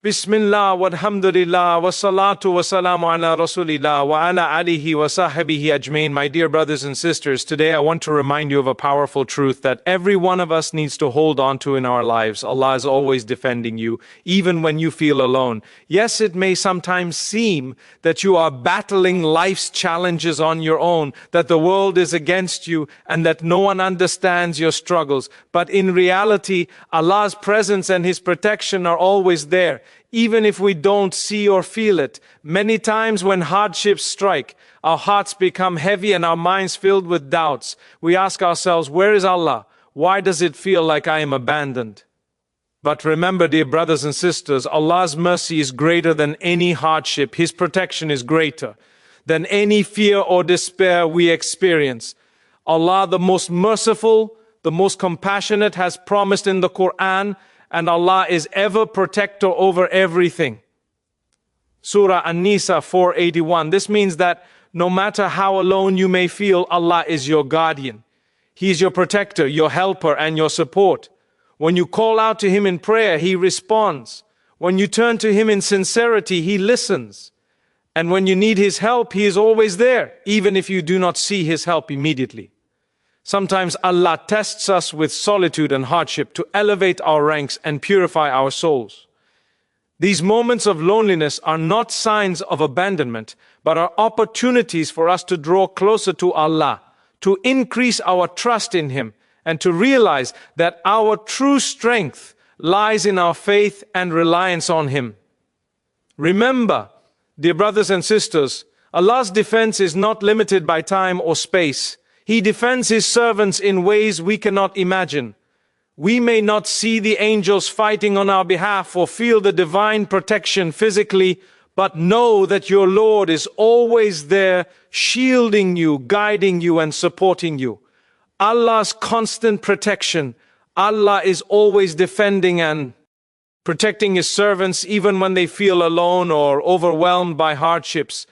Bismillah walhamdulillah wa salatu wa salamu ala rasulillah wa ala alihi wa sahbihi ajmain. My dear brothers and sisters, today I want to remind you of a powerful truth that every one of us needs to hold on to in our lives. Allah is always defending you, even when you feel alone. Yes, it may sometimes seem that you are battling life's challenges on your own, that the world is against you, and that no one understands your struggles. But in reality, Allah's presence and His protection are always there, even if we don't see or feel it. Many times when hardships strike, our hearts become heavy and our minds filled with doubts. We ask ourselves, where is Allah? Why does it feel like I am abandoned? But remember, dear brothers and sisters, Allah's mercy is greater than any hardship. His protection is greater than any fear or despair we experience. Allah, the most merciful, the most compassionate, has promised in the Quran, and Allah is ever protector over everything. Surah An-Nisa 481. This means that no matter how alone you may feel, Allah is your guardian. He is your protector, your helper, and your support. When you call out to Him in prayer, He responds. When you turn to Him in sincerity, He listens. And when you need His help, He is always there, even if you do not see His help immediately. Sometimes Allah tests us with solitude and hardship to elevate our ranks and purify our souls. These moments of loneliness are not signs of abandonment, but are opportunities for us to draw closer to Allah, to increase our trust in Him, and to realize that our true strength lies in our faith and reliance on Him. Remember, dear brothers and sisters, Allah's defense is not limited by time or space. He defends His servants in ways we cannot imagine. We may not see the angels fighting on our behalf or feel the divine protection physically, but know that your Lord is always there, shielding you, guiding you, and supporting you. Allah's constant protection. Allah is always defending and protecting His servants even when they feel alone or overwhelmed by hardships.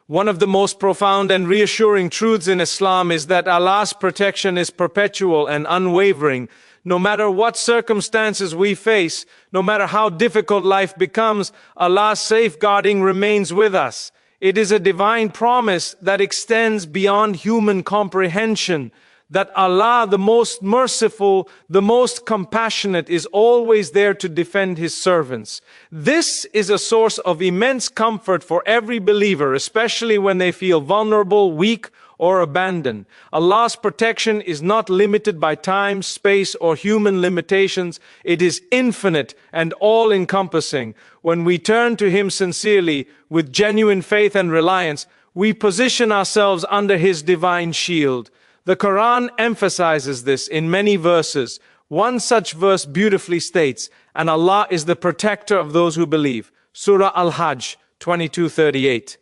One of the most profound and reassuring truths in Islam is that Allah's protection is perpetual and unwavering. No matter what circumstances we face, no matter how difficult life becomes, Allah's safeguarding remains with us. It is a divine promise that extends beyond human comprehension, that Allah, the most merciful, the most compassionate, is always there to defend His servants. This is a source of immense comfort for every believer, especially when they feel vulnerable, weak, or abandoned. Allah's protection is not limited by time, space, or human limitations. It is infinite and all-encompassing. When we turn to Him sincerely, with genuine faith and reliance, we position ourselves under His divine shield. The Quran emphasizes this in many verses. One such verse beautifully states, "And Allah is the protector of those who believe." Surah Al-Hajj 22:38.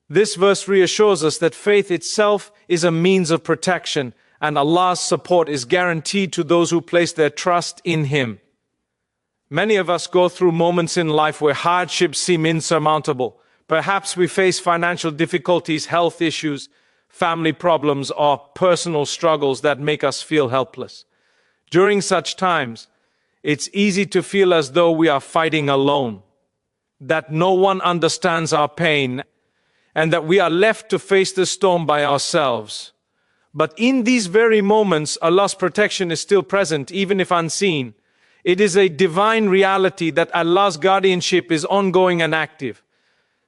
This verse reassures us that faith itself is a means of protection, and Allah's support is guaranteed to those who place their trust in Him. Many of us go through moments in life where hardships seem insurmountable. Perhaps we face financial difficulties, health issues, family problems, or personal struggles that make us feel helpless. During such times, it's easy to feel as though we are fighting alone, that no one understands our pain, and that we are left to face the storm by ourselves. But in these very moments, Allah's protection is still present, even if unseen. It is a divine reality that Allah's guardianship is ongoing and active.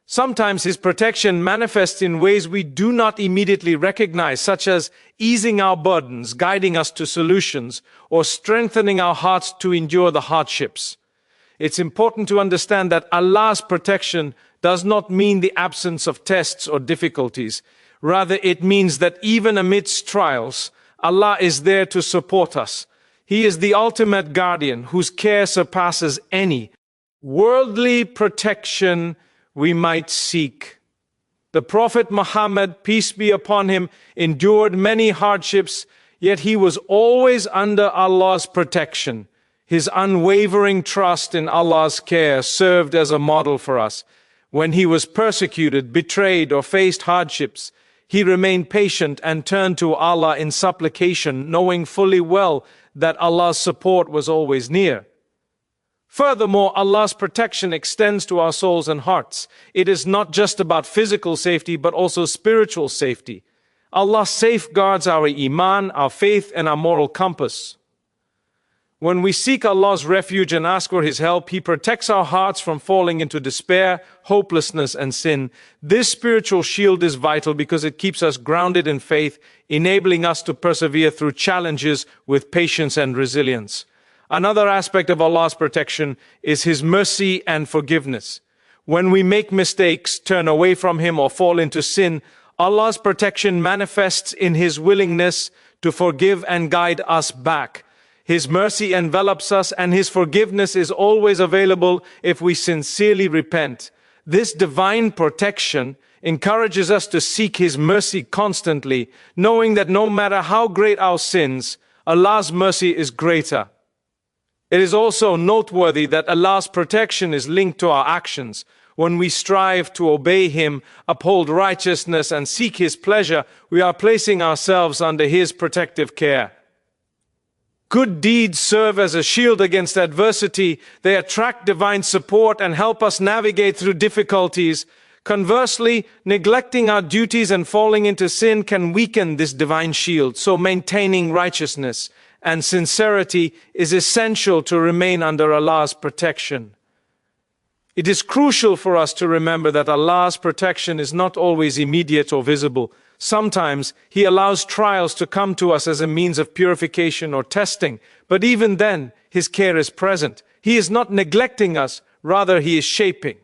Sometimes His protection manifests in ways we do not immediately recognize, such as easing our burdens, guiding us to solutions, or strengthening our hearts to endure the hardships. It's important to understand that Allah's protection does not mean the absence of tests or difficulties. Rather, it means that even amidst trials, Allah is there to support us. He is the ultimate guardian whose care surpasses any worldly protection we might seek. The Prophet Muhammad, peace be upon him, endured many hardships, yet he was always under Allah's protection. His unwavering trust in Allah's care served as a model for us. When he was persecuted, betrayed, or faced hardships, he remained patient and turned to Allah in supplication, knowing fully well that Allah's support was always near. Furthermore, Allah's protection extends to our souls and hearts. It is not just about physical safety, but also spiritual safety. Allah safeguards our iman, our faith, and our moral compass. When we seek Allah's refuge and ask for His help, He protects our hearts from falling into despair, hopelessness, and sin. This spiritual shield is vital because it keeps us grounded in faith, enabling us to persevere through challenges with patience and resilience. Another aspect of Allah's protection is His mercy and forgiveness. When we make mistakes, turn away from Him, or fall into sin, Allah's protection manifests in His willingness to forgive and guide us back. His mercy envelops us, and His forgiveness is always available if we sincerely repent. This divine protection encourages us to seek His mercy constantly, knowing that no matter how great our sins, Allah's mercy is greater. It is also noteworthy that Allah's protection is linked to our actions. When we strive to obey Him, uphold righteousness, and seek His pleasure, we are placing ourselves under His protective care. Good deeds serve as a shield against adversity. They attract divine support and help us navigate through difficulties. Conversely, neglecting our duties and falling into sin can weaken this divine shield. So maintaining righteousness and sincerity is essential to remain under Allah's protection. It is crucial for us to remember that Allah's protection is not always immediate or visible. Sometimes He allows trials to come to us as a means of purification or testing, but even then, His care is present. He is not neglecting us, rather He is shaping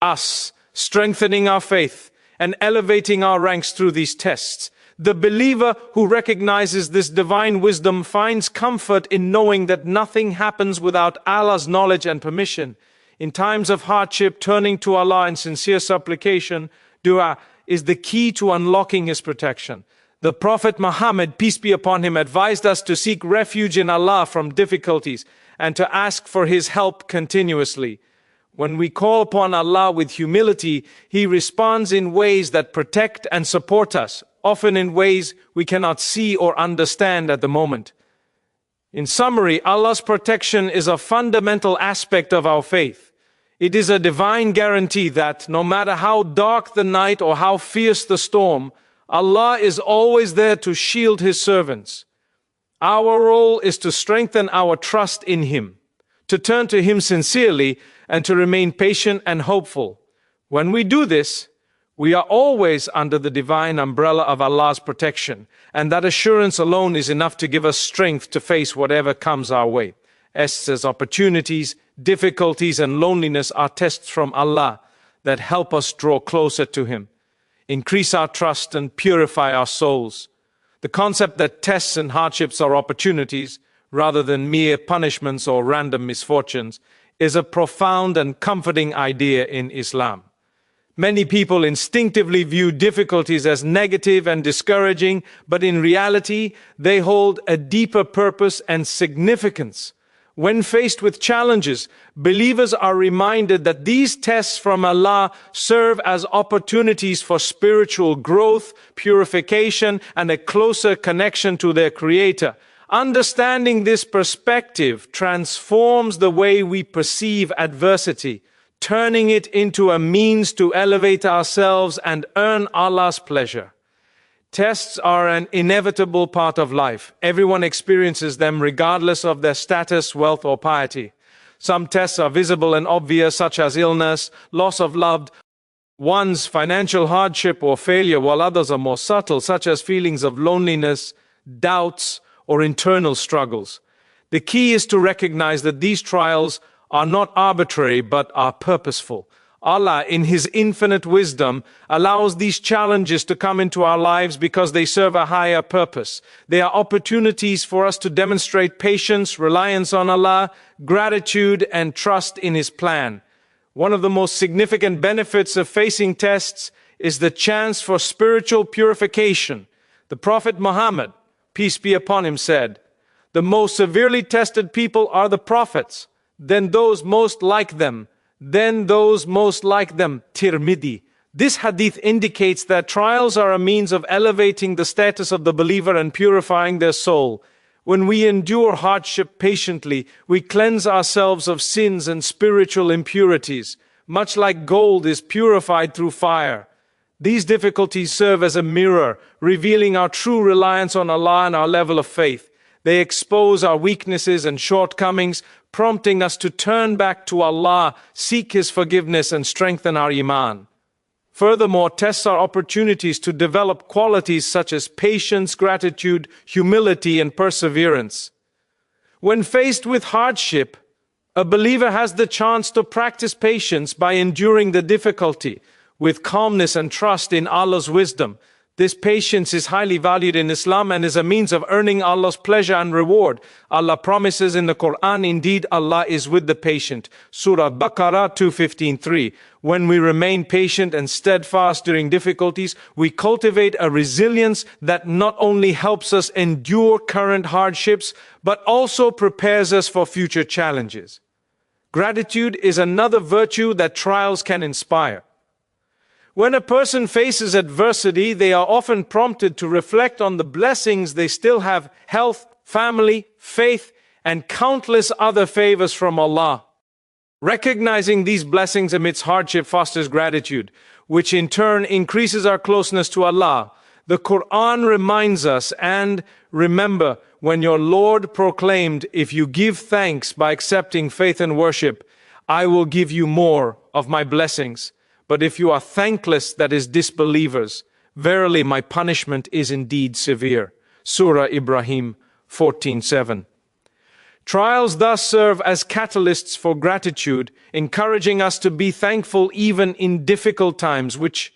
us, strengthening our faith, and elevating our ranks through these tests. The believer who recognizes this divine wisdom finds comfort in knowing that nothing happens without Allah's knowledge and permission. In times of hardship, turning to Allah in sincere supplication, dua, is the key to unlocking His protection. The Prophet Muhammad, peace be upon him, advised us to seek refuge in Allah from difficulties and to ask for His help continuously. When we call upon Allah with humility, He responds in ways that protect and support us, often in ways we cannot see or understand at the moment. In summary, Allah's protection is a fundamental aspect of our faith. It is a divine guarantee that no matter how dark the night or how fierce the storm, Allah is always there to shield His servants. Our role is to strengthen our trust in Him, to turn to Him sincerely, and to remain patient and hopeful. When we do this, we are always under the divine umbrella of Allah's protection, and that assurance alone is enough to give us strength to face whatever comes our way. As opportunities, difficulties, and loneliness are tests from Allah that help us draw closer to Him, increase our trust, and purify our souls. The concept that tests and hardships are opportunities, rather than mere punishments or random misfortunes, is a profound and comforting idea in Islam. Many people instinctively view difficulties as negative and discouraging, but in reality, they hold a deeper purpose and significance. When faced with challenges, believers are reminded that these tests from Allah serve as opportunities for spiritual growth, purification, and a closer connection to their Creator. Understanding this perspective transforms the way we perceive adversity, turning it into a means to elevate ourselves and earn Allah's pleasure. Tests are an inevitable part of life. Everyone experiences them regardless of their status, wealth, or piety. Some tests are visible and obvious, such as illness, loss of loved ones, financial hardship, or failure, while others are more subtle, such as feelings of loneliness, doubts, or internal struggles. The key is to recognize that these trials are not arbitrary but are purposeful. Allah, in His infinite wisdom, allows these challenges to come into our lives because they serve a higher purpose. They are opportunities for us to demonstrate patience, reliance on Allah, gratitude, and trust in His plan. One of the most significant benefits of facing tests is the chance for spiritual purification. The Prophet Muhammad, peace be upon him, said, "The most severely tested people are the prophets, then those most like them, then those most like them." Tirmidhi. This hadith indicates that trials are a means of elevating the status of the believer and purifying their soul. When we endure hardship patiently, we cleanse ourselves of sins and spiritual impurities, much like gold is purified through fire. These difficulties serve as a mirror, revealing our true reliance on Allah and our level of faith. They expose our weaknesses and shortcomings, prompting us to turn back to Allah, seek His forgiveness, and strengthen our iman. Furthermore, tests are opportunities to develop qualities such as patience, gratitude, humility, and perseverance. When faced with hardship, a believer has the chance to practice patience by enduring the difficulty with calmness and trust in Allah's wisdom. This patience is highly valued in Islam and is a means of earning Allah's pleasure and reward. Allah promises in the Quran, "Indeed, Allah is with the patient." Surah Baqarah 2:15-3. When we remain patient and steadfast during difficulties, we cultivate a resilience that not only helps us endure current hardships, but also prepares us for future challenges. Gratitude is another virtue that trials can inspire. When a person faces adversity, they are often prompted to reflect on the blessings they still have: health, family, faith, and countless other favors from Allah. Recognizing these blessings amidst hardship fosters gratitude, which in turn increases our closeness to Allah. The Quran reminds us, "And remember when your Lord proclaimed, 'If you give thanks by accepting faith and worship, I will give you more of my blessings. But if you are thankless, that is disbelievers, verily my punishment is indeed severe.'" Surah Ibrahim 14:7. Trials thus serve as catalysts for gratitude, encouraging us to be thankful even in difficult times, which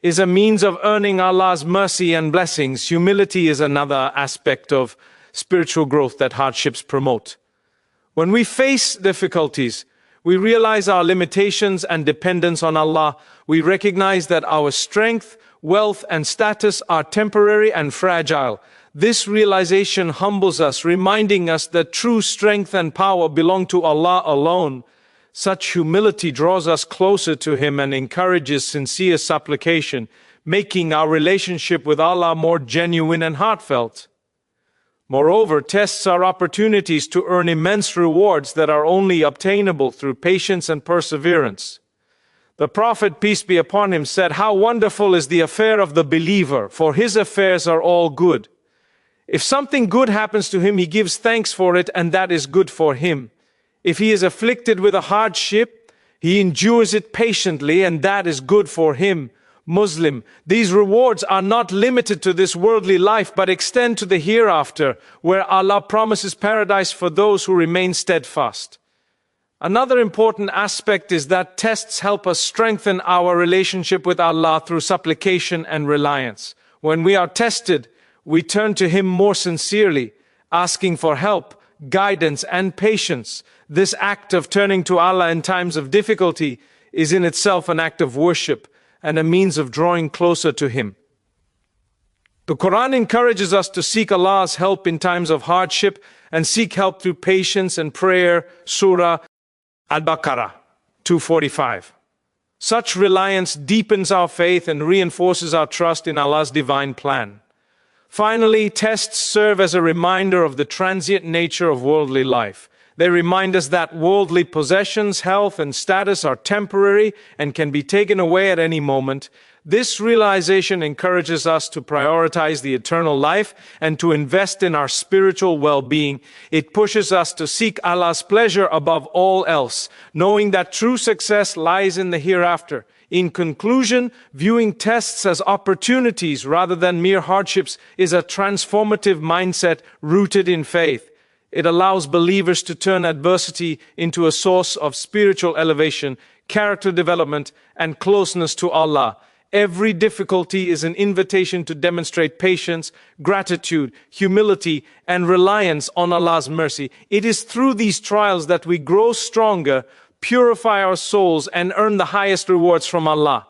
is a means of earning Allah's mercy and blessings. Humility is another aspect of spiritual growth that hardships promote. When we face difficulties, we realize our limitations and dependence on Allah. We recognize that our strength, wealth, and status are temporary and fragile. This realization humbles us, reminding us that true strength and power belong to Allah alone. Such humility draws us closer to Him and encourages sincere supplication, making our relationship with Allah more genuine and heartfelt. Moreover, tests are opportunities to earn immense rewards that are only obtainable through patience and perseverance. The Prophet, peace be upon him, said, "How wonderful is the affair of the believer, for his affairs are all good. If something good happens to him, he gives thanks for it, and that is good for him. If he is afflicted with a hardship, he endures it patiently, and that is good for him." Muslim, these rewards are not limited to this worldly life, but extend to the hereafter, where Allah promises paradise for those who remain steadfast. Another important aspect is that tests help us strengthen our relationship with Allah through supplication and reliance. When we are tested, we turn to Him more sincerely, asking for help, guidance, and patience. This act of turning to Allah in times of difficulty is in itself an act of worship and a means of drawing closer to Him. The Quran encourages us to seek Allah's help in times of hardship and seek help through patience and prayer. Surah Al-Baqarah 245. Such reliance deepens our faith and reinforces our trust in Allah's divine plan. Finally, tests serve as a reminder of the transient nature of worldly life. They remind us that worldly possessions, health, and status are temporary and can be taken away at any moment. This realization encourages us to prioritize the eternal life and to invest in our spiritual well-being. It pushes us to seek Allah's pleasure above all else, knowing that true success lies in the hereafter. In conclusion, viewing tests as opportunities rather than mere hardships is a transformative mindset rooted in faith. It allows believers to turn adversity into a source of spiritual elevation, character development, and closeness to Allah. Every difficulty is an invitation to demonstrate patience, gratitude, humility, and reliance on Allah's mercy. It is through these trials that we grow stronger, purify our souls, and earn the highest rewards from Allah.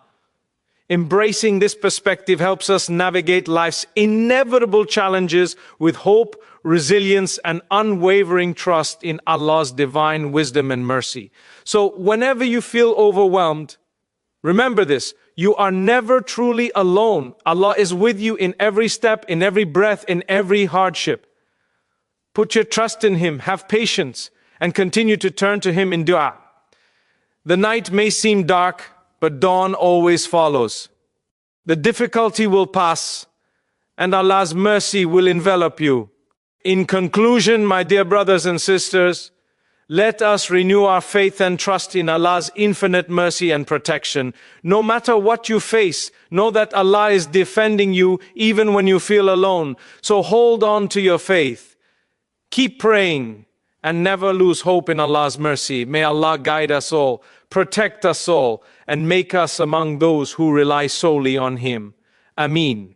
Embracing this perspective helps us navigate life's inevitable challenges with hope, resilience, and unwavering trust in Allah's divine wisdom and mercy. So whenever you feel overwhelmed, remember this: you are never truly alone. Allah is with you in every step, in every breath, in every hardship. Put your trust in Him, have patience, and continue to turn to Him in dua. The night may seem dark, but dawn always follows. The difficulty will pass, and Allah's mercy will envelop you. In conclusion, my dear brothers and sisters, let us renew our faith and trust in Allah's infinite mercy and protection. No matter what you face, know that Allah is defending you even when you feel alone. So hold on to your faith. Keep praying and never lose hope in Allah's mercy. May Allah guide us all, protect us all, and make us among those who rely solely on Him. Ameen.